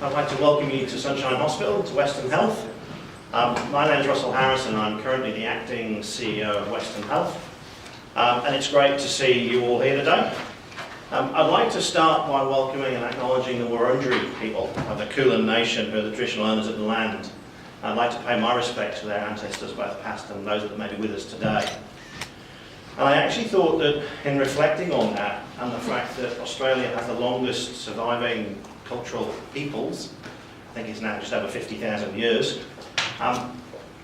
I'd like to welcome you to Sunshine Hospital, to Western Health. My name is Russell Harrison. I'm currently the acting CEO of Western Health. And it's great to see you all here today. I'd like to start by welcoming and acknowledging the Wurundjeri people of the Kulin Nation, who are the traditional owners of the land. I'd like to pay my respects to their ancestors, both past and those that may be with us today. And I actually thought that in reflecting on that, and the fact that Australia has the longest surviving cultural peoples, I think it's now just over 50,000 years,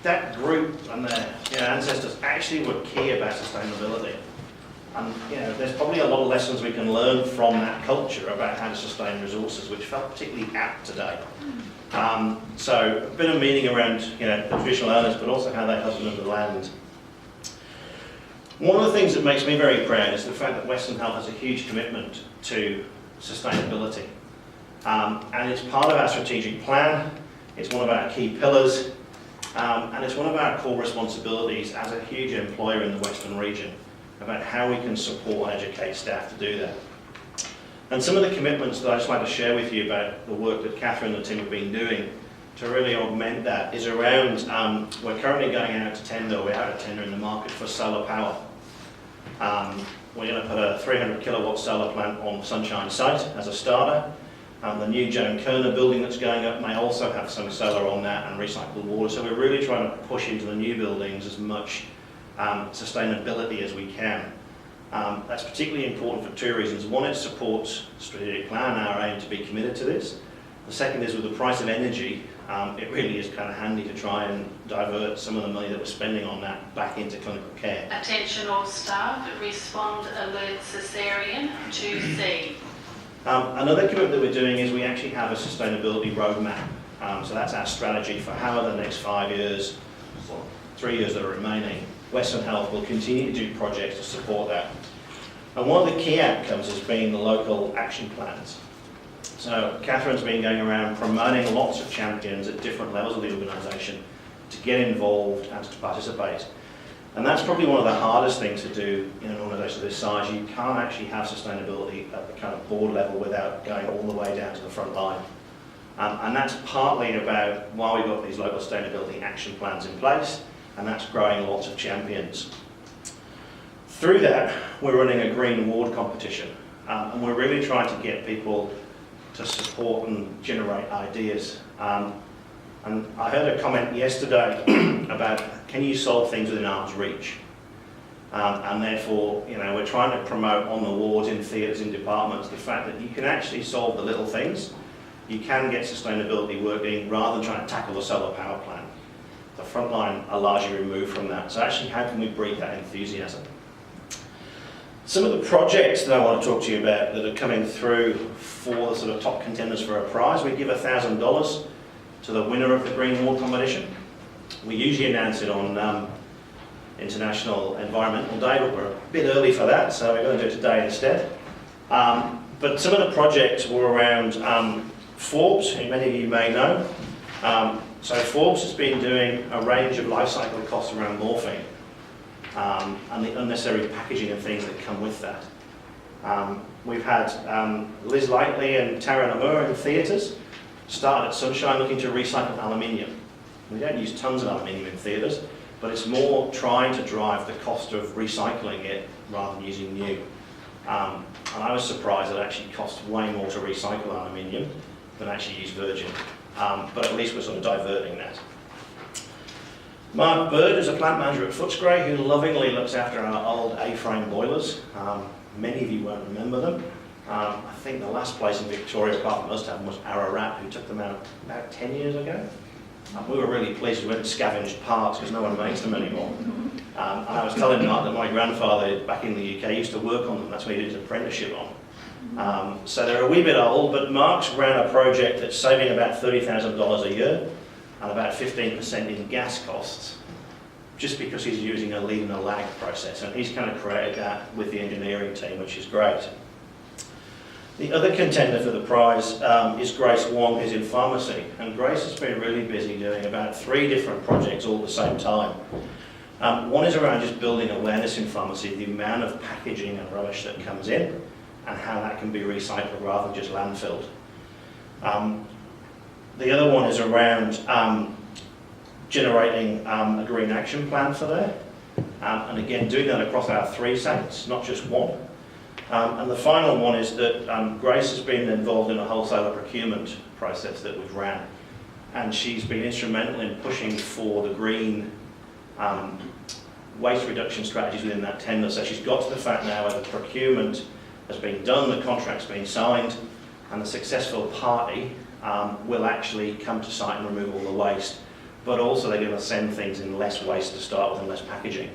that group and their ancestors actually were key about sustainability. And there's probably a lot of lessons we can learn from that culture about how to sustain resources, which felt particularly apt today. So a bit of meaning around the traditional owners, but also how they husband the land. One of the things that makes me very proud is the fact that Western Health has a huge commitment to sustainability. And it's part of our strategic plan, it's one of our key pillars, and it's one of our core responsibilities as a huge employer in the Western region about how we can support and educate staff to do that. And some of the commitments that I'd just like to share with you about the work that Catherine and the team have been doing to really augment that is around, we're currently going out to tender, we have a tender in the market for solar power. We're going to put a 300 kilowatt solar plant on the Sunshine site as a starter. The new Joan Kerner building that's going up may also have some solar on that and recycled water. So we're really trying to push into the new buildings as much sustainability as we can. That's particularly important for two reasons. One, it supports strategic plan, our aim to be committed to this. The second is with the price of energy, it really is kind of handy to try and divert some of the money that we're spending on that back into clinical care. Attention all staff, respond alert cesarean to C. Another commitment that we're doing is we actually have a sustainability roadmap. So that's our strategy for how over the next 5 years, or 3 years that are remaining, Western Health will continue to do projects to support that. And one of the key outcomes has been the local action plans. So Catherine's been going around promoting lots of champions at different levels of the organisation to get involved and to participate. And that's probably one of the hardest things to do in an organisation of this size. You can't actually have sustainability at the kind of board level without going all the way down to the front line. And that's partly about why we've got these local sustainability action plans in place, and that's growing lots of champions. Through that, we're running a green ward competition, and we're really trying to get people to support and generate ideas. And I heard a comment yesterday about, can you solve things within arm's reach? And therefore, we're trying to promote on the wards, in theatres, in departments, the fact that you can actually solve the little things. You can get sustainability working rather than trying to tackle the solar power plant. The front line are largely removed from that. So actually, how can we breed that enthusiasm? Some of the projects that I want to talk to you about that are coming through for the sort of top contenders for a prize, we give $1,000 to the winner of the Green Ward competition. We usually announce it on International Environmental Day, but we're a bit early for that, so we're going to do it today instead. But some of the projects were around Forbes, who many of you may know. So Forbes has been doing a range of life cycle costs around morphine and the unnecessary packaging and things that come with that. We've had Liz Lightly and Tara Namur in theatres, started at Sunshine looking to recycle aluminium. We don't use tons of aluminium in theatres, but it's more trying to drive the cost of recycling it rather than using new. And I was surprised that it actually costs way more to recycle aluminium than actually use virgin. But at least we're sort of diverting that. Mark Bird is a plant manager at Footscray who lovingly looks after our old A-frame boilers. Many of you won't remember them. I think the last place in Victoria, apart from us, was Ararat, who took them out about 10 years ago. We were really pleased. We went and scavenged parts because no one makes them anymore. And I was telling Mark that my grandfather back in the UK used to work on them. That's what he did his apprenticeship on. So they're a wee bit old, but Mark's ran a project that's saving about $30,000 a year and about 15% in gas costs, just because he's using a lead and a lag process. And he's kind of created that with the engineering team, which is great. The other contender for the prize is Grace Wong, who's in pharmacy. And Grace has been really busy doing about 3 different projects all at the same time. One is around just building awareness in pharmacy, the amount of packaging and rubbish that comes in, and how that can be recycled rather than just landfilled. The other one is around generating a green action plan for there. And again, doing that across our 3 sites, not just one. And the final one is that Grace has been involved in a wholesaler procurement process that we've ran. And she's been instrumental in pushing for the green waste reduction strategies within that tender. So she's got to the fact now where the procurement has been done, the contract's been signed, and the successful party will actually come to site and remove all the waste. But also they're going to send things in less waste to start with and less packaging.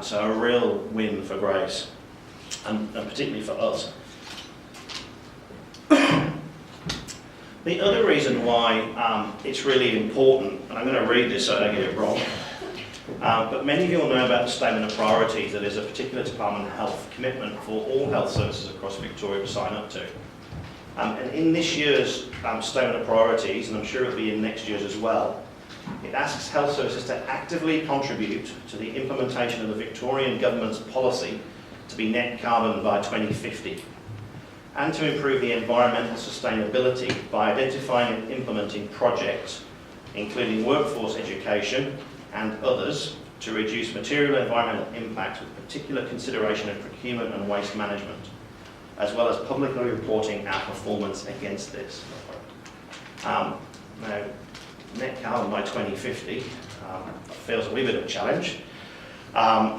So a real win for Grace, and particularly for us. The other reason why it's really important, and I'm going to read this so I don't get it wrong, but many of you will know about the statement of priorities that is a particular Department of Health commitment for all health services across Victoria to sign up to. And in this year's statement of priorities, and I'm sure it'll be in next year's as well, it asks health services to actively contribute to the implementation of the Victorian Government's policy to be net carbon by 2050, and to improve the environmental sustainability by identifying and implementing projects, including workforce education and others, to reduce material environmental impact with particular consideration of procurement and waste management, as well as publicly reporting our performance against this. Now, net carbon by 2050 feels a wee bit of a challenge.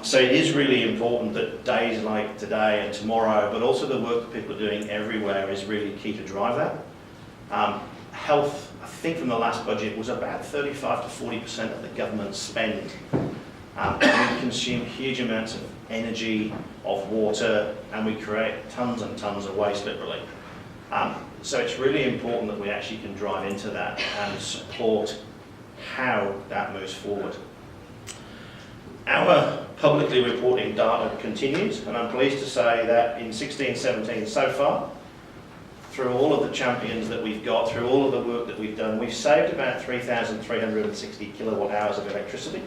So it is really important that days like today and tomorrow, but also the work that people are doing everywhere, is really key to drive that. Health, I think from the last budget, was about 35 to 40% of the government's spend. We consume huge amounts of energy, of water, and we create tons and tons of waste, literally. So it's really important that we actually can drive into that and support how that moves forward. Our publicly reporting data continues, and I'm pleased to say that in 16-17 so far, through all of the champions that we've got, through all of the work that we've done, we've saved about 3,360 kilowatt hours of electricity.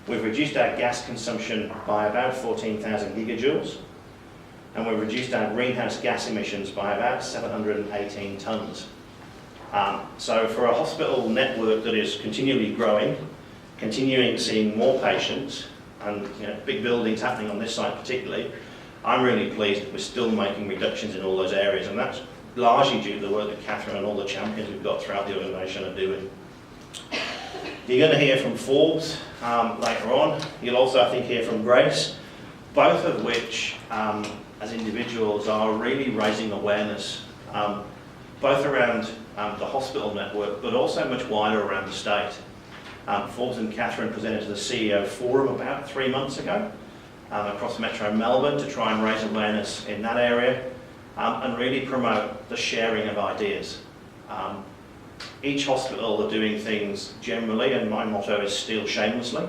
We've reduced our gas consumption by about 14,000 gigajoules, and we've reduced our greenhouse gas emissions by about 718 tonnes. So for a hospital network that is continually growing, continuing seeing more patients, and big buildings happening on this site particularly, I'm really pleased that we're still making reductions in all those areas, and that's largely due to the work that Catherine and all the champions we've got throughout the organisation are doing. You're going to hear from Forbes later on. You'll also, I think, hear from Grace, both of which, as individuals, are really raising awareness, both around the hospital network, but also much wider around the state. Forbes and Catherine presented to the CEO Forum about 3 months ago across Metro Melbourne to try and raise awareness in that area and really promote the sharing of ideas. Each hospital are doing things generally, and my motto is steal shamelessly.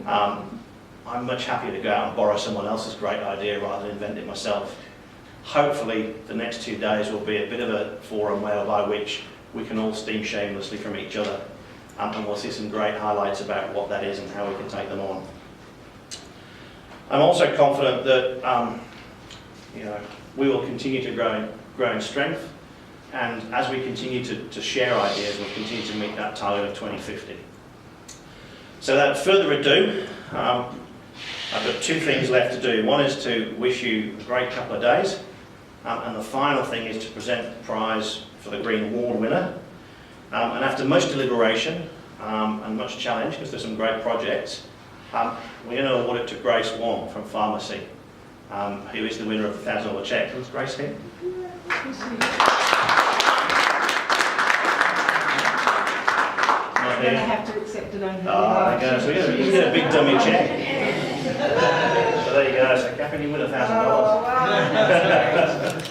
I'm much happier to go out and borrow someone else's great idea rather than invent it myself. Hopefully the next 2 days will be a bit of a forum whereby which we can all steal shamelessly from each other, and we'll see some great highlights about what that is and how we can take them on. I'm also confident that we will continue to grow in strength, and as we continue to share ideas, we'll continue to meet that target of 2050. So without further ado, I've got 2 things left to do. One is to wish you a great couple of days, and the final thing is to present the prize for the Green Award winner. And after much deliberation and much challenge, because there's some great projects, we're going to award it to Grace Wong from Pharmacy, who is the winner of the $1,000 cheque. Is Grace here? I'm going to have to accept it on her. Oh, there you go. So you get a big dummy cheque. So there you go. So Catherine, you win $1,000. Oh, wow.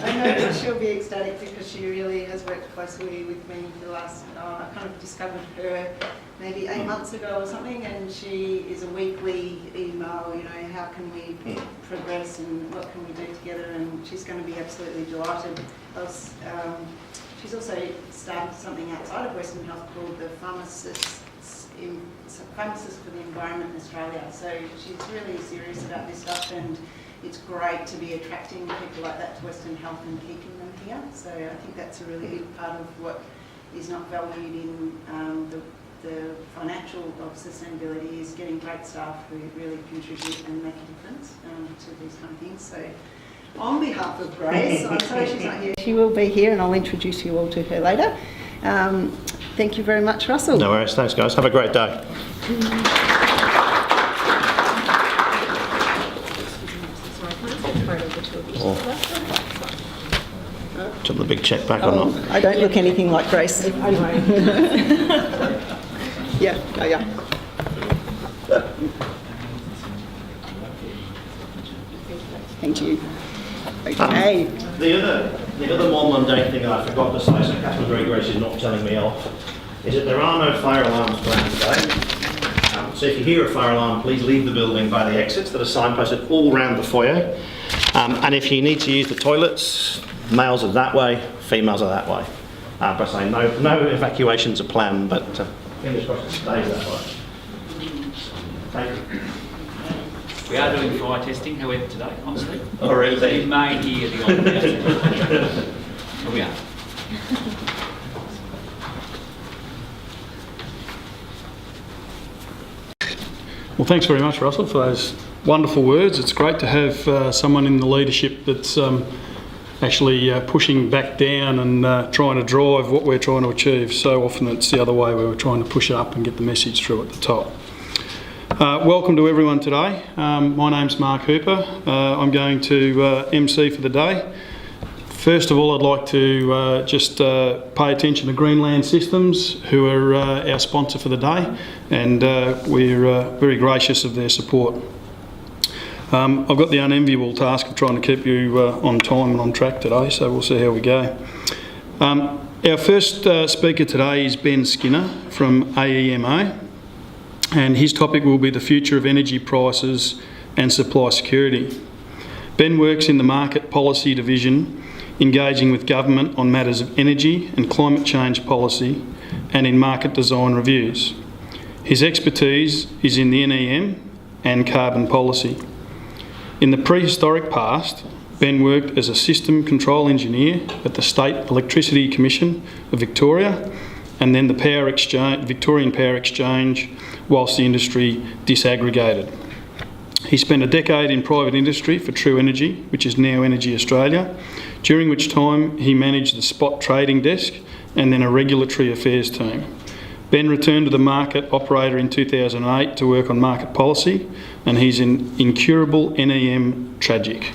I know that she'll be ecstatic because she really has worked closely with me for the last, I kind of discovered her maybe 8 months ago or something, and she is a weekly email, how can we progress and what can we do together, and she's going to be absolutely delighted. She's also started something outside of Western Health called the Pharmacists for the Environment in Australia. So she's really serious about this stuff, and it's great to be attracting people like that to Western Health and keeping them here. So I think that's a really big part of what is not valued in the financial of sustainability, is getting great staff who really contribute and make a difference to these kind of things. So on behalf of Grace, I'm sorry she's not here. She will be here and I'll introduce you all to her later. Thank you very much, Russell. No worries. Thanks, guys. Have a great day. To the big check back or not? I don't look anything like Grace. Yeah. Thank you. Okay. The other more mundane thing that I forgot to say, so Catherine Great Grace is not telling me off, is that there are no fire alarms planned today. So if you hear a fire alarm, please leave the building by the exits that are signposted all around the foyer. And if you need to use the toilets, males are that way, females are that way. But I say no evacuations are planned, but fingers crossed it stays that way. Thank you. We are doing fire testing, however, today, obviously. Oh, really? So you may hear the odd announcement. Here we are. Well, thanks very much, Russell, for those wonderful words. It's great to have someone in the leadership that's actually pushing back down and trying to drive what we're trying to achieve. So often it's the other way, where we're trying to push up and get the message through at the top. Welcome to everyone today. My name's Mark Hooper. I'm going to MC for the day. First of all, I'd like to just pay attention to Greenland Systems, who are our sponsor for the day, and we're very gracious of their support. I've got the unenviable task of trying to keep you on time and on track today, so we'll see how we go. Our first speaker today is Ben Skinner from AEMO, and his topic will be the future of energy prices and supply security. Ben works in the Market Policy Division, engaging with government on matters of energy and climate change policy and in market design reviews. His expertise is in the NEM and carbon policy. In the prehistoric past, Ben worked as a system control engineer at the State Electricity Commission of Victoria and then the Victorian Power Exchange whilst the industry disaggregated. He spent a decade in private industry for True Energy, which is now Energy Australia, during which time he managed the spot trading desk and then a regulatory affairs team. Ben returned to the market operator in 2008 to work on market policy, and he's an incurable NEM tragic.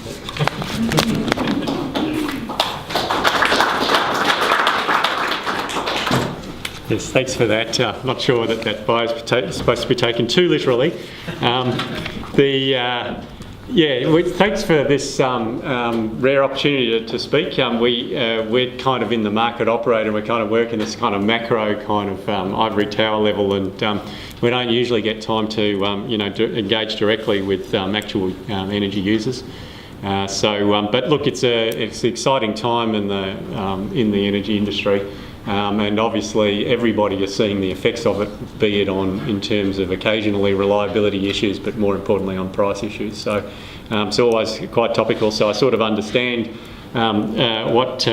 Yes, thanks for that. Not sure that bio is supposed to be taken too literally. Thanks for this rare opportunity to speak. We're kind of in the market operator. We're kind of working this kind of macro kind of ivory tower level, and we don't usually get time to engage directly with actual energy users. But look, it's an exciting time in the energy industry. And obviously everybody is seeing the effects of it, be it in terms of occasionally reliability issues, but more importantly on price issues. So it's always quite topical. So I sort of understand what's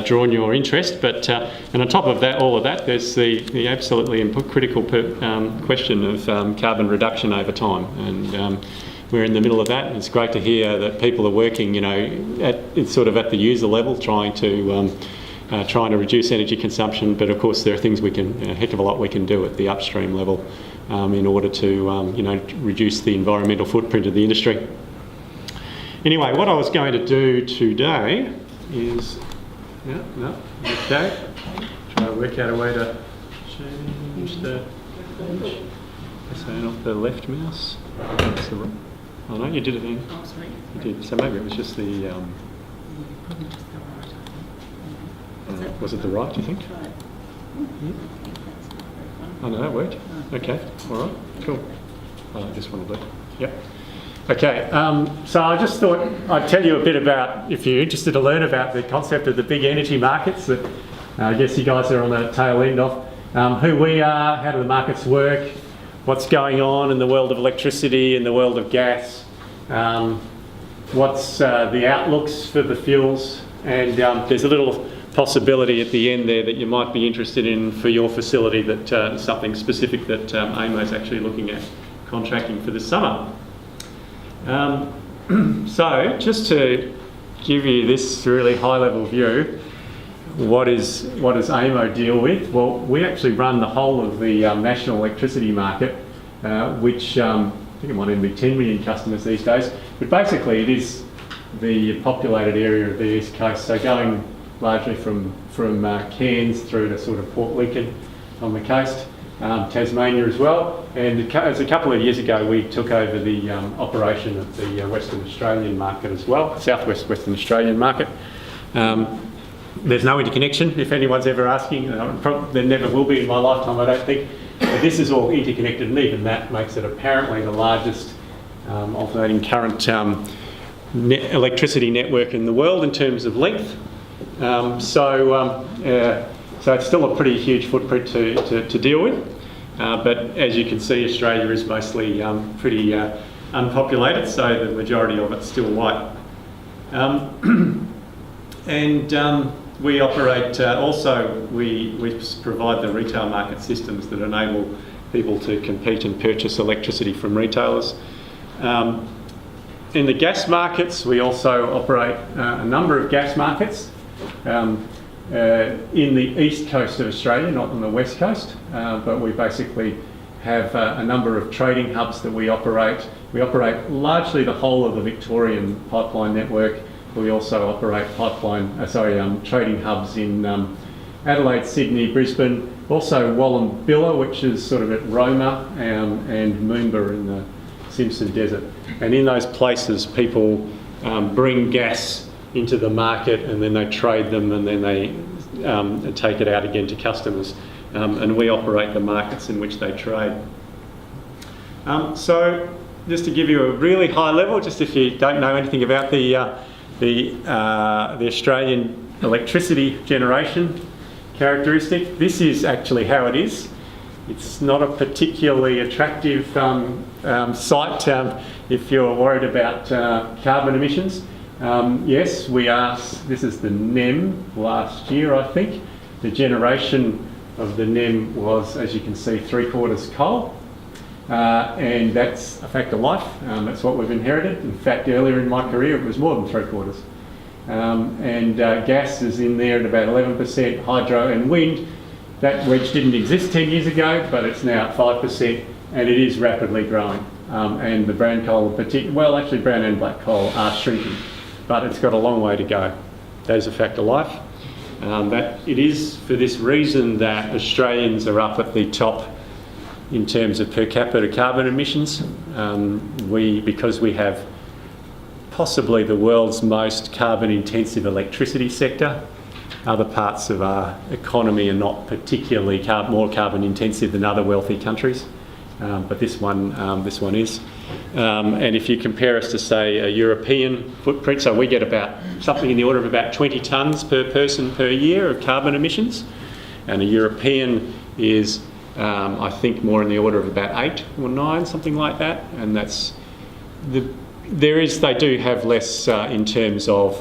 drawn your interest. But and on top of that, all of that, there's the absolutely critical question of carbon reduction over time. And we're in the middle of that. And it's great to hear that people are working, at the user level, trying to reduce energy consumption, but of course there are things a heck of a lot we can do at the upstream level in order to reduce the environmental footprint of the industry. Anyway, what I was going to do today is, try to work out a way to change the page. So not the left mouse. That's the right. Oh no, you did it then. Oh, sorry. You did. So maybe it was just the. Was it the right, do you think? Oh no, that worked. Okay, all right, cool. I like this one a bit. Yep. Okay, so I just thought I'd tell you a bit about, if you're interested to learn about the concept of the big energy markets that I guess you guys are on the tail end of, who we are, how do the markets work, what's going on in the world of electricity, in the world of gas, what's the outlooks for the fuels, and there's a little possibility at the end there that you might be interested in for your facility, that something specific that AMO is actually looking at contracting for this summer. So just to give you this really high-level view, what does AMO deal with? Well, we actually run the whole of the national electricity market, which I think it might even be 10 million customers these days, but basically it is the populated area of the East Coast, so going largely from Cairns through to sort of Port Lincoln on the coast, Tasmania as well. And as a couple of years ago, we took over the operation of the Western Australian market as well, Southwest Western Australian market. There's no interconnection, if anyone's ever asking. There never will be in my lifetime, I don't think. But this is all interconnected, and even that makes it apparently the largest alternating current electricity network in the world in terms of length. So it's still a pretty huge footprint to deal with. But as you can see, Australia is mostly pretty unpopulated, so the majority of it's still white. We operate we provide the retail market systems that enable people to compete and purchase electricity from retailers. In the gas markets, we also operate a number of gas markets in the east coast of Australia, not on the west coast, but we basically have a number of trading hubs that we operate. We operate largely the whole of the Victorian pipeline network. We also operate trading hubs in Adelaide, Sydney, Brisbane, also Wallumbilla, which is sort of at Roma, and Moomba in the Simpson Desert. And in those places, people bring gas into the market, and then they trade them, and then they take it out again to customers. And we operate the markets in which they trade. So just to give you a really high level, just if you don't know anything about the Australian electricity generation characteristic, this is actually how it is. It's not a particularly attractive site if you're worried about carbon emissions. Yes, we are. This is the NEM last year, I think. The generation of the NEM was, as you can see, 3/4 coal. And that's a fact of life. That's what we've inherited. In fact, earlier in my career, it was more than 3/4. Gas is in there at about 11%, hydro and wind. That wedge didn't exist 10 years ago, but it's now at 5%, and it is rapidly growing. And the brown coal in particular, well, actually brown and black coal are shrinking, but it's got a long way to go. That is a fact of life. It is for this reason that Australians are up at the top in terms of per capita carbon emissions. Because we have possibly the world's most carbon intensive electricity sector. Other parts of our economy are not particularly more carbon intensive than other wealthy countries, but this one is. And if you compare us to, say, a European footprint, so we get about something in the order of about 20 tonnes per person per year of carbon emissions, and a European is I think more in the order of about 8 or 9, something like that, and that's they do have less in terms of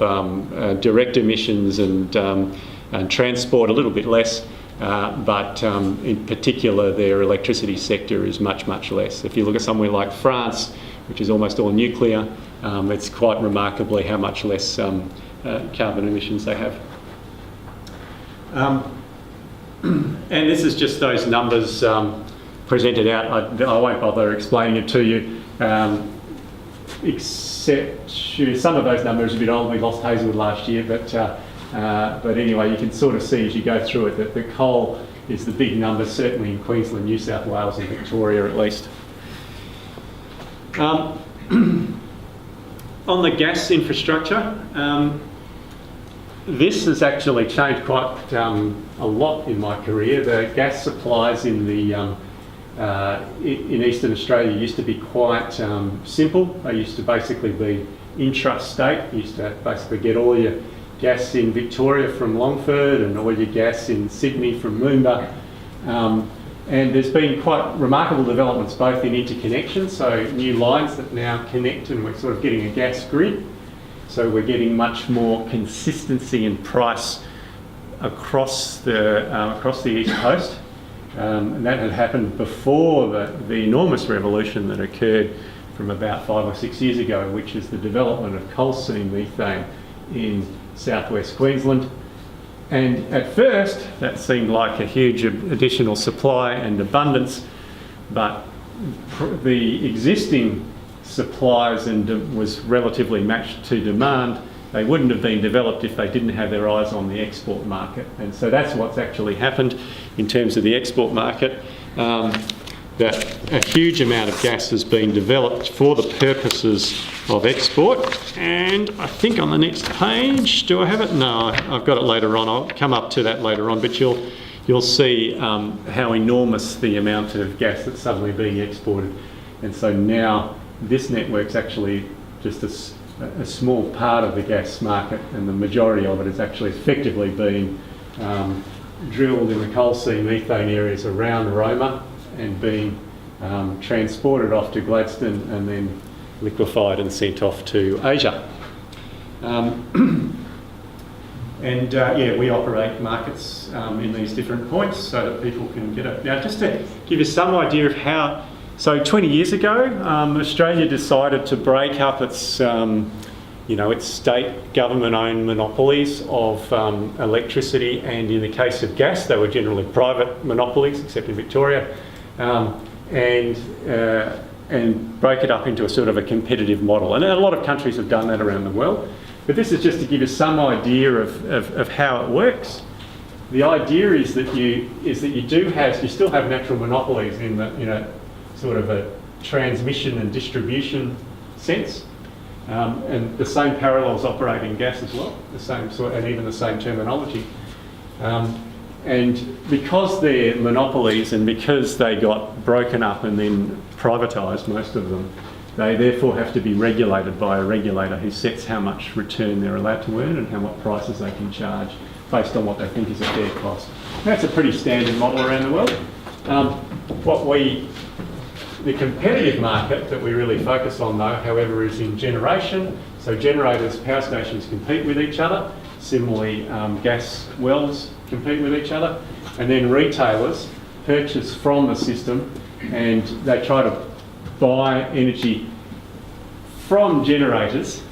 direct emissions and transport, a little bit less, but in particular their electricity sector is much, much less. If you look at somewhere like France, which is almost all nuclear, it's quite remarkably how much less carbon emissions they have. And this is just those numbers presented out. I won't bother explaining it to you, except some of those numbers are a bit old. We lost Hazelwood last year, but anyway, you can sort of see as you go through it that the coal is the big number, certainly in Queensland, New South Wales and Victoria at least. On the gas infrastructure, this has actually changed quite a lot in my career. The gas supplies in Eastern Australia used to be quite simple. They used to basically be intrastate. You used to basically get all your gas in Victoria from Longford and all your gas in Sydney from Moomba. And there's been quite remarkable developments both in interconnection, so new lines that now connect, and we're sort of getting a gas grid. So we're getting much more consistency in price across the east coast, and that had happened before the enormous revolution that occurred from about 5 or 6 years ago, which is the development of coal seam methane in southwest Queensland. And at first, that seemed like a huge additional supply and abundance, but the existing supplies was relatively matched to demand. They wouldn't have been developed if they didn't have their eyes on the export market. And so that's what's actually happened in terms of the export market. That a huge amount of gas has been developed for the purposes of export. And I think on the next page, do I have it? No, I've got it later on. I'll come up to that later on, but you'll see how enormous the amount of gas that's suddenly being exported. And so now this network's actually just a small part of the gas market, and the majority of it is actually effectively being drilled in the coal seam methane areas around Roma and being transported off to Gladstone and then liquefied and sent off to Asia. We operate markets in these different points so that people can get it. Now, just to give you some idea of how, so 20 years ago, Australia decided to break up its, its state government-owned monopolies of electricity, and in the case of gas, they were generally private monopolies, except in Victoria, and break it up into a sort of a competitive model. And a lot of countries have done that around the world. But this is just to give you some idea of how it works. The idea is that you still have natural monopolies in the sort of a transmission and distribution sense, and the same parallels operate in gas as well, the same sort, and even the same terminology. And because they're monopolies and because they got broken up and then privatised, most of them, they therefore have to be regulated by a regulator who sets how much return they're allowed to earn and how much prices they can charge based on what they think is a fair cost. And that's a pretty standard model around the world. The competitive market that we really focus on, though, however, is in generation. So generators, power stations compete with each other. Similarly, gas wells compete with each other. And then retailers purchase from the system and they try to buy energy from generators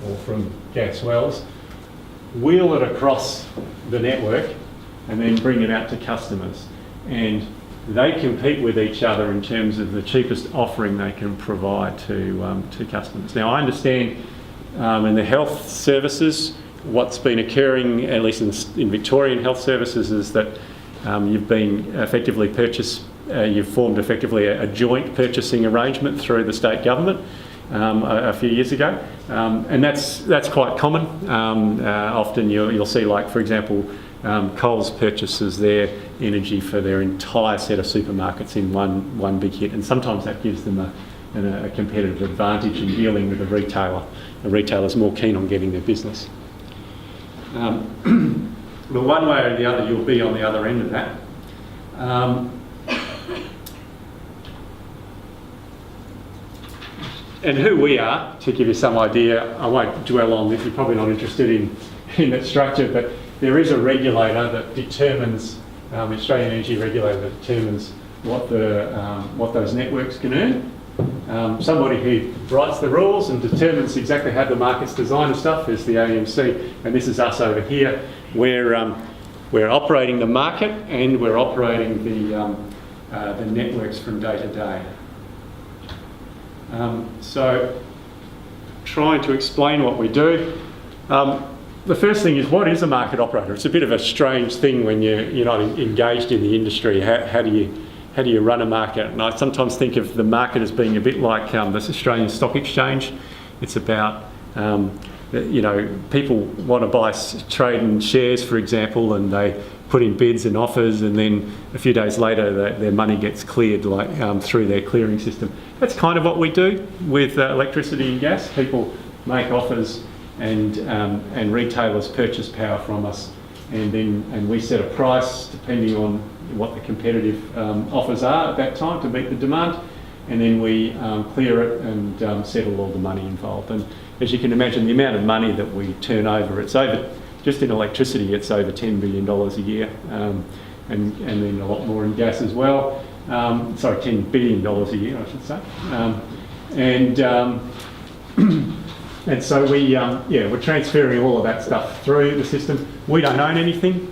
or from gas wells, wheel it across the network and then bring it out to customers. And they compete with each other in terms of the cheapest offering they can provide to customers. Now, I understand in the health services, what's been occurring, at least in Victorian health services, is that you've been effectively you've formed effectively a joint purchasing arrangement through the state government a few years ago, and that's quite common. Often you'll see, like for example, Coles purchases their energy for their entire set of supermarkets in one big hit, and sometimes that gives them a competitive advantage in dealing with a retailer. The retailer's more keen on getting their business. But one way or the other, you'll be on the other end of that. And who we are, to give you some idea, I won't dwell on this, you're probably not interested in that structure, but there is a regulator that determines, Australian Energy Regulator, that determines what those networks can earn. Somebody who writes the rules and determines exactly how the market's designed and stuff is the AEMC, and this is us over here. We're operating the market and we're operating the networks from day to day. So, trying to explain what we do. The first thing is, what is a market operator? It's a bit of a strange thing when you're not engaged in the industry. How do you run a market? And I sometimes think of the market as being a bit like this Australian Stock Exchange. It's about people want to buy trade in shares, for example, and they put in bids and offers, and then a few days later their money gets cleared through their clearing system. That's kind of what we do with electricity and gas. People make offers and retailers purchase power from us, and we set a price depending on what the competitive offers are at that time to meet the demand, and then we clear it and settle all the money involved. And as you can imagine, the amount of money that we turn over, it's over just in electricity, it's over $10 billion a year, and then a lot more in gas as well. Sorry, $10 billion a year, I should say. And so we're transferring all of that stuff through the system. We don't own anything.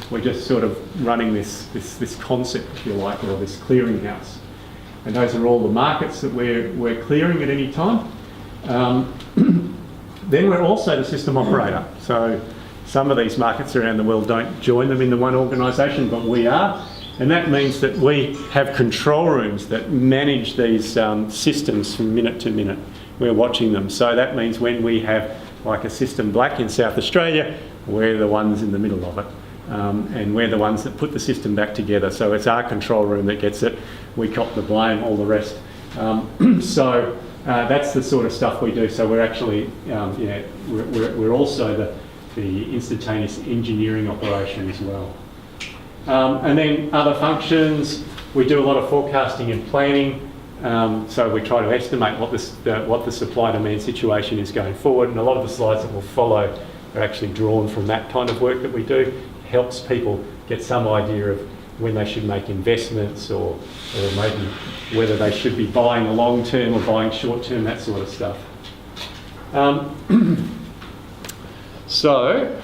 We're just sort of running this concept, if you like, or this clearinghouse. And those are all the markets that we're clearing at any time. Then we're also the system operator. So some of these markets around the world don't join them in the one organisation, but we are. And that means that we have control rooms that manage these systems from minute to minute. We're watching them. So that means when we have like a system black in South Australia, we're the ones in the middle of it. And we're the ones that put the system back together. So it's our control room that gets it. We cop the blame, all the rest. So that's the sort of stuff we do. So we're actually, we're also the instantaneous engineering operation as well. And then other functions, we do a lot of forecasting and planning. So we try to estimate what the supply-demand situation is going forward. And a lot of the slides that will follow are actually drawn from that kind of work that we do. Helps people get some idea of when they should make investments or maybe whether they should be buying a long term or buying short term, that sort of stuff. So,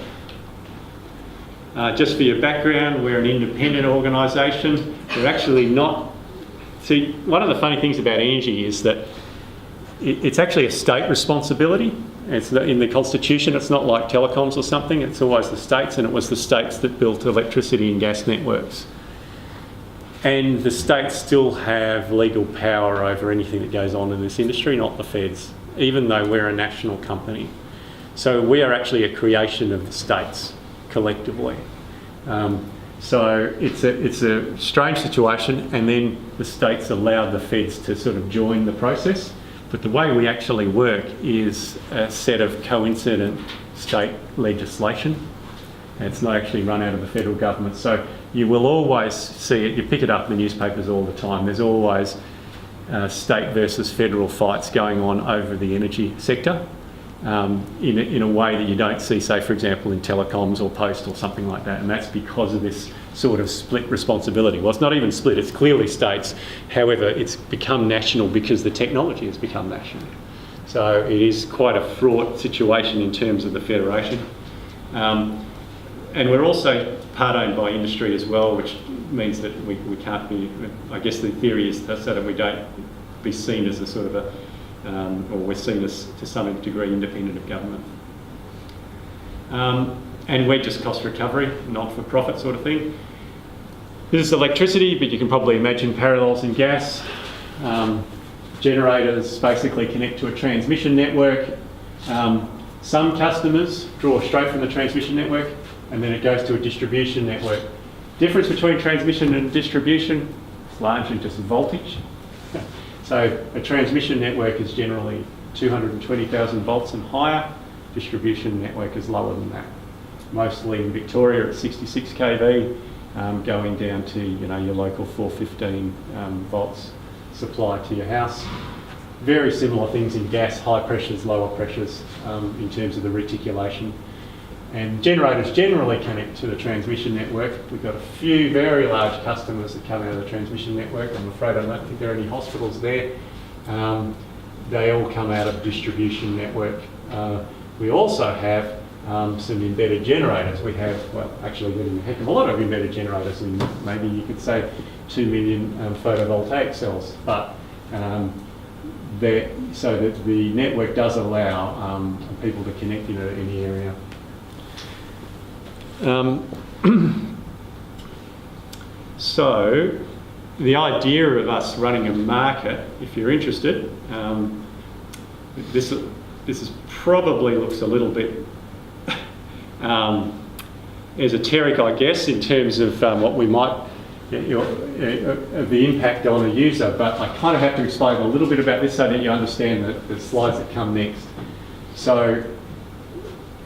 just for your background, we're an independent organisation. We're actually not... See, one of the funny things about energy is that it's actually a state responsibility. It's in the Constitution, it's not like telecoms or something, it's always the states, and it was the states that built electricity and gas networks. And the states still have legal power over anything that goes on in this industry, not the feds, even though we're a national company. So we are actually a creation of the states collectively. So it's a strange situation, and then the states allowed the feds to sort of join the process. But the way we actually work is a set of coincident state legislation. And it's not actually run out of the federal government. So you will always see it, you pick it up in the newspapers all the time. There's always state versus federal fights going on over the energy sector in a way that you don't see, say, for example, in telecoms or post or something like that. And that's because of this sort of split responsibility. Well, it's not even split, it's clearly states. However, it's become national because the technology has become national. So it is quite a fraught situation in terms of the federation. And we're also part owned by industry as well, which means that we can't be, I guess the theory is so that we don't be seen as a sort of a, or we're seen as to some degree independent of government. And we're just cost recovery, not for profit sort of thing. This is electricity, but you can probably imagine parallels in gas. Generators basically connect to a transmission network. Some customers draw straight from the transmission network, and then it goes to a distribution network. Difference between transmission and distribution is largely just voltage. So a transmission network is generally 220,000 volts and higher. Distribution network is lower than that. Mostly in Victoria at 66 kV, going down to your local 415 volts supply to your house. Very similar things in gas, high pressures, lower pressures in terms of the reticulation. And generators generally connect to the transmission network. We've got a few very large customers that come out of the transmission network. I'm afraid I don't think there are any hospitals there. They all come out of distribution network. We also have some embedded generators. We have, well, actually getting a heck of a lot of embedded generators, and maybe you could say 2 million photovoltaic cells. But so that the network does allow people to connect in any area. So the idea of us running a market, if you're interested, this is probably looks a little bit esoteric, I guess, in terms of what we might, the impact on a user, but I kind of have to explain a little bit about this so that you understand the slides that come next. So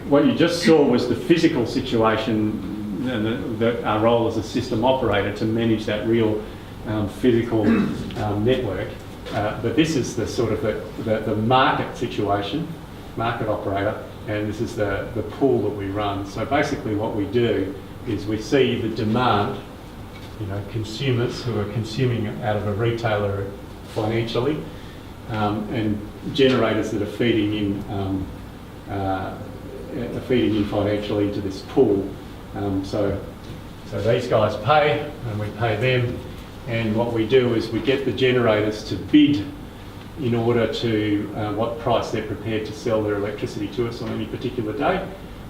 what you just saw was the physical situation and our role as a system operator to manage that real physical network. But this is the sort of the market situation, market operator. and this is the pool that we run. So basically what we do is we see the demand, consumers who are consuming out of a retailer financially, and generators that are feeding in financially into this pool. So these guys pay, and we pay them, and what we do is we get the generators to bid in order to what price they're prepared to sell their electricity to us on any particular day,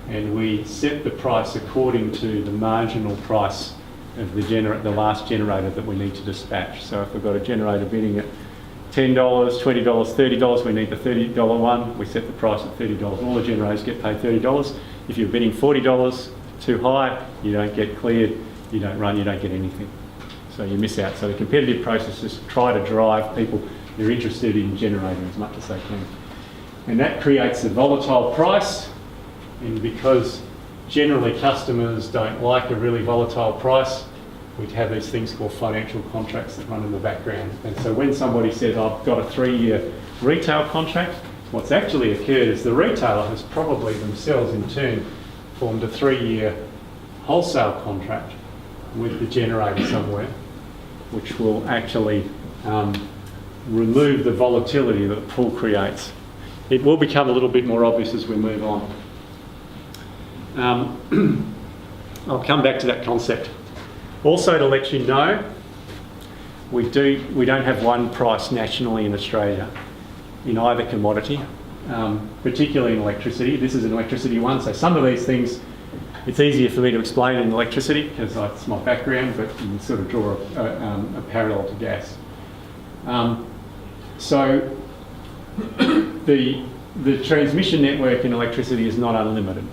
and we set the price according to the marginal price of the last generator that we need to dispatch. So if we've got a generator bidding at $10, $20, $30, we need the $30 one, we set the price at $30. All the generators get paid $30. If you're bidding $40 too high, you don't get cleared, you don't run, you don't get anything. So you miss out. So the competitive process is to try to drive people who are interested in generating as much as they can. And that creates a volatile price, and because generally customers don't like a really volatile price, we'd have these things called financial contracts that run in the background. And so when somebody says, I've got a 3-year retail contract, what's actually occurred is the retailer has probably themselves in turn formed a 3-year wholesale contract with the generator somewhere, which will actually remove the volatility that the pool creates. It will become a little bit more obvious as we move on. I'll come back to that concept. Also, to let you know, we don't have one price nationally in Australia in either commodity, particularly in electricity. This is an electricity one, so some of these things it's easier for me to explain in electricity because it's my background, but you can sort of draw a parallel to gas. So the transmission network in electricity is not unlimited.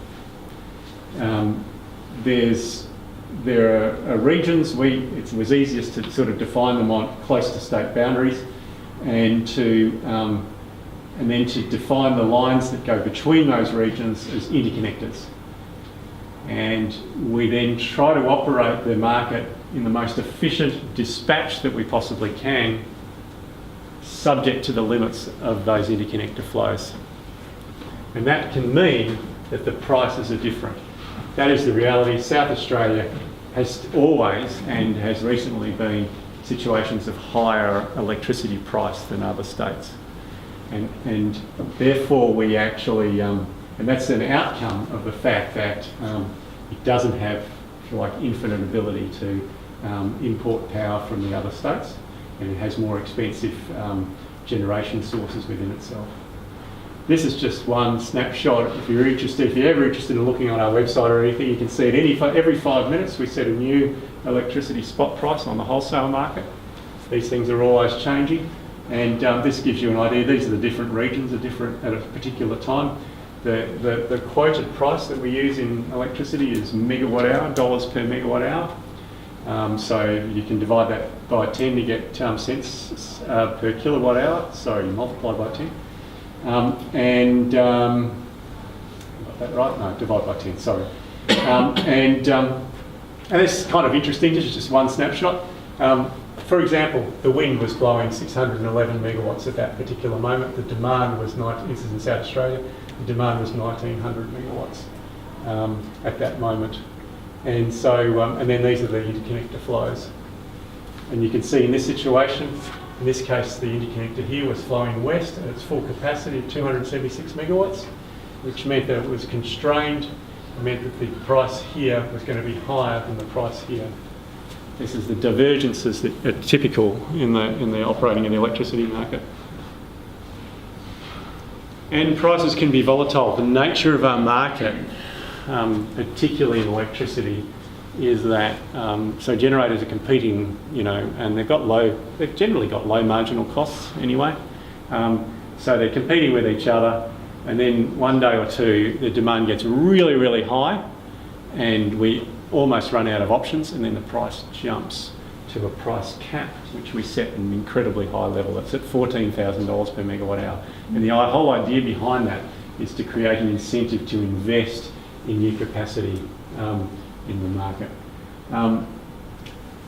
There are regions it was easiest to sort of define them on close to state boundaries, and then to define the lines that go between those regions as interconnectors. And we then try to operate the market in the most efficient dispatch that we possibly can, subject to the limits of those interconnector flows. And that can mean that the prices are different. That is the reality. South Australia has always and has recently been situations of higher electricity price than other states. And therefore we actually, and that's an outcome of the fact that it doesn't have, if you like, infinite ability to import power from the other states, and it has more expensive generation sources within itself. This is just one snapshot. If you're ever interested in looking on our website or anything, you can see it every 5 minutes we set a new electricity spot price on the wholesale market. These things are always changing, and this gives you an idea. These are the different regions are different at a particular time. The quoted price that we use in electricity is megawatt hour, dollars per megawatt hour. So you can divide that by 10 to get cents per kilowatt hour. Sorry, multiply by 10. Got that right? No, divide by 10, sorry. And this is kind of interesting, this is just one snapshot. For example, the wind was blowing 611 megawatts at that particular moment. The demand was, this is in South Australia, the demand was 1900 megawatts at that moment. And so, and then these are the interconnector flows. And you can see in this situation, in this case, the interconnector here was flowing west at its full capacity of 276 megawatts, which meant that it was constrained. It meant that the price here was going to be higher than the price here. This is the divergences that are typical in the operating in the electricity market. And prices can be volatile. The nature of our market, particularly in electricity, is that so generators are competing, and they've generally got low marginal costs anyway. So they're competing with each other, and then one day or two the demand gets really, really high, and we almost run out of options, and then the price jumps to a price cap, which we set at an incredibly high level. It's at $14,000 per megawatt hour. And the whole idea behind that is to create an incentive to invest in new capacity in the market.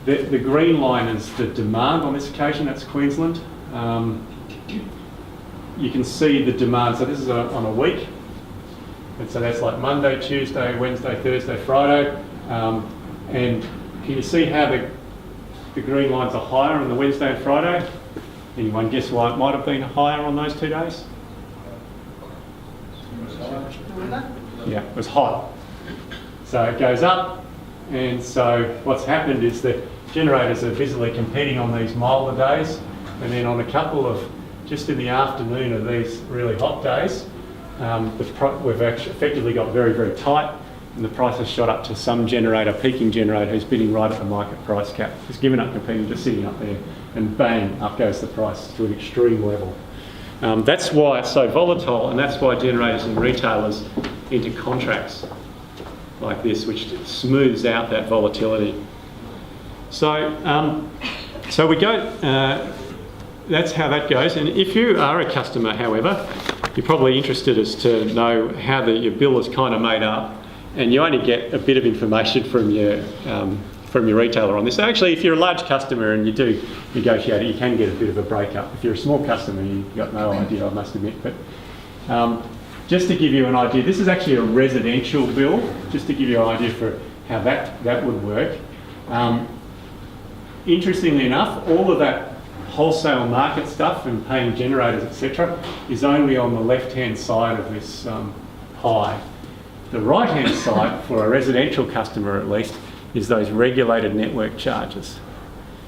The green line is the demand on this occasion, that's Queensland. You can see the demand, so this is on a week. And so that's like Monday, Tuesday, Wednesday, Thursday, Friday. And can you see how the green lines are higher on the Wednesday and Friday? Anyone guess why it might have been higher on those 2 days? Yeah, it was hot. So it goes up, and so what's happened is that generators are busily competing on these milder days, and then on a couple of, just in the afternoon of these really hot days, we've actually effectively got very, very tight, and the price has shot up to some generator, peaking generator, who's bidding right at the market price cap. Has given up competing, just sitting up there, and bang, up goes the price to an extreme level. That's why it's so volatile, and that's why generators and retailers enter contracts like this, which smooths out that volatility. So, so we go. That's how that goes. And if you are a customer, however, you're probably interested as to know how your bill is kind of made up, and you only get a bit of information from your retailer on this. So actually, if you're a large customer and you do negotiate it, you can get a bit of a breakup. If you're a small customer, you've got no idea, I must admit. But just to give you an idea, this is actually a residential bill, just to give you an idea for how that would work. Interestingly enough, all of that wholesale market stuff and paying generators, etc., is only on the left-hand side of this pie. The right-hand side, for a residential customer at least, is those regulated network charges,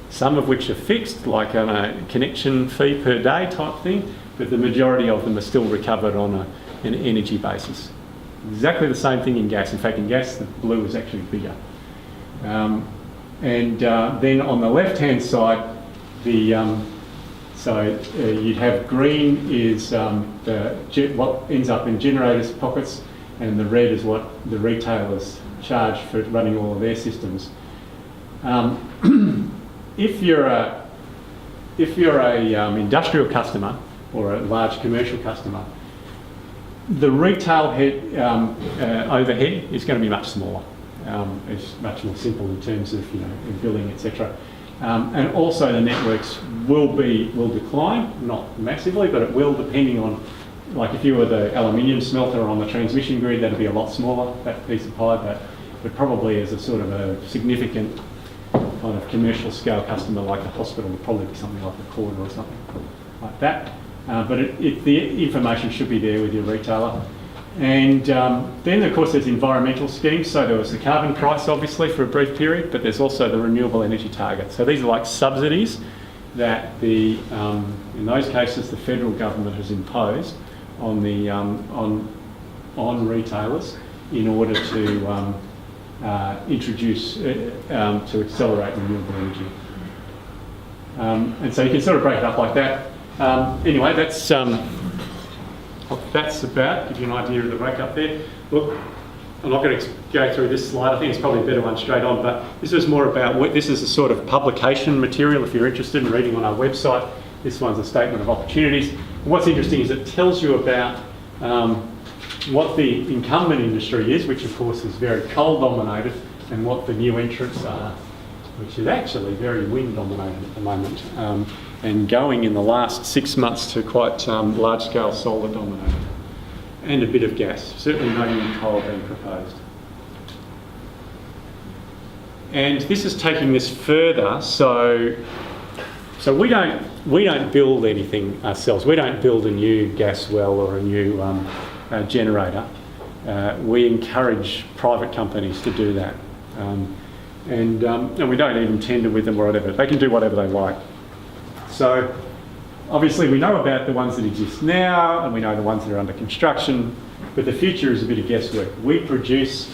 some of which are fixed, like on a connection fee per day type thing, but the majority of them are still recovered on an energy basis. Exactly the same thing in gas. In fact, in gas, the blue is actually bigger. Then on the left-hand side, you'd have green is what ends up in generators' pockets, and the red is what the retailers charge for running all of their systems. If you're a industrial customer or a large commercial customer, the retail overhead is going to be much smaller. It's much more simple in terms of in billing, etc. And also the networks will decline, not massively, but it will, depending on, like if you were the aluminium smelter on the transmission grid, that'd be a lot smaller, that piece of pie, but probably as a sort of a significant kind of commercial scale customer like the hospital would probably be something like a quarter or something like that. But the information should be there with your retailer. And then, of course, there's environmental schemes. So there was the carbon price, obviously, for a brief period, but there's also the renewable energy target. So these are like subsidies that in those cases, the federal government has imposed on the on retailers in order to introduce to accelerate renewable energy. And so you can sort of break it up like that. Anyway, that's about, give you an idea of the breakup there. Look, I'm not going to go through this slide. I think it's probably a better one straight on, but this is more about, this is a sort of publication material if you're interested in reading on our website. This one's a statement of opportunities. And what's interesting is it tells you about what the incumbent industry is, which of course is very coal dominated, and what the new entrants are, which is actually very wind dominated at the moment. And going in the last 6 months to quite large-scale solar dominated, and a bit of gas. Certainly no new coal being proposed. And this is taking this further. So we don't build anything ourselves. We don't build a new gas well or a new generator. We encourage private companies to do that, and we don't even tender with them or whatever. They can do whatever they like. So obviously we know about the ones that exist now, and we know the ones that are under construction, but the future is a bit of guesswork. We produce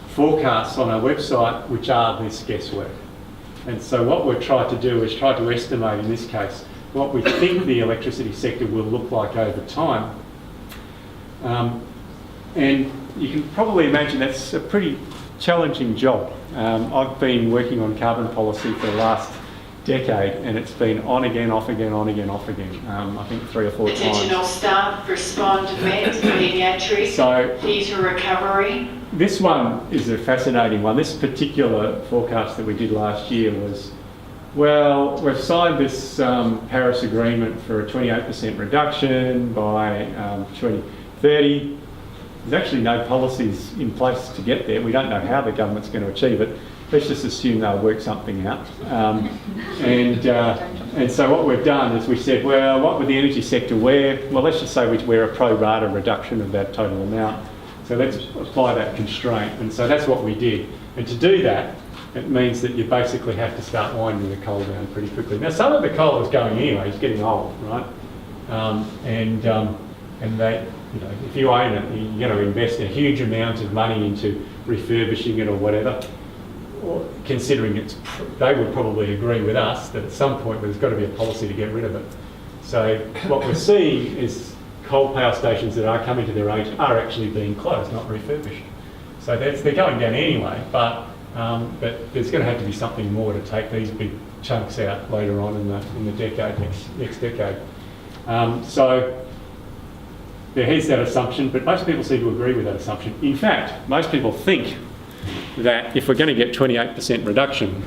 forecasts on our website which are this guesswork. And so what we've tried to do is try to estimate, in this case, what we think the electricity sector will look like over time. And you can probably imagine that's a pretty challenging job. I've been working on carbon policy for the last decade, and it's been on again, off again, on again, off again. I think 3 or 4 times. Additional staff, respond to med, paediatric, heater recovery. This one is a fascinating one. This particular forecast that we did last year was, well, we've signed this Paris Agreement for a 28% reduction by 2030. there's actually no policies in place to get there. We don't know how the government's going to achieve it. Let's just assume they'll work something out. And so what we've done is we said, well, what would the energy sector wear? Well, let's just say we're a pro rata reduction of that total amount. So let's apply that constraint. And so that's what we did. And to do that, it means that you basically have to start winding the coal down pretty quickly. Now, some of the coal is going anyway. It's getting old, right? And they, you know, if you own it, you're going to invest a huge amount of money into refurbishing it or whatever. Or considering they would probably agree with us that at some point there's got to be a policy to get rid of it. So what we're seeing is coal power stations that are coming to their age are actually being closed, not refurbished. So they're going down anyway, but there's going to have to be something more to take these big chunks out later on in the decade, next decade. So there is that assumption, but most people seem to agree with that assumption. In fact, most people think that if we're going to get 28% reduction,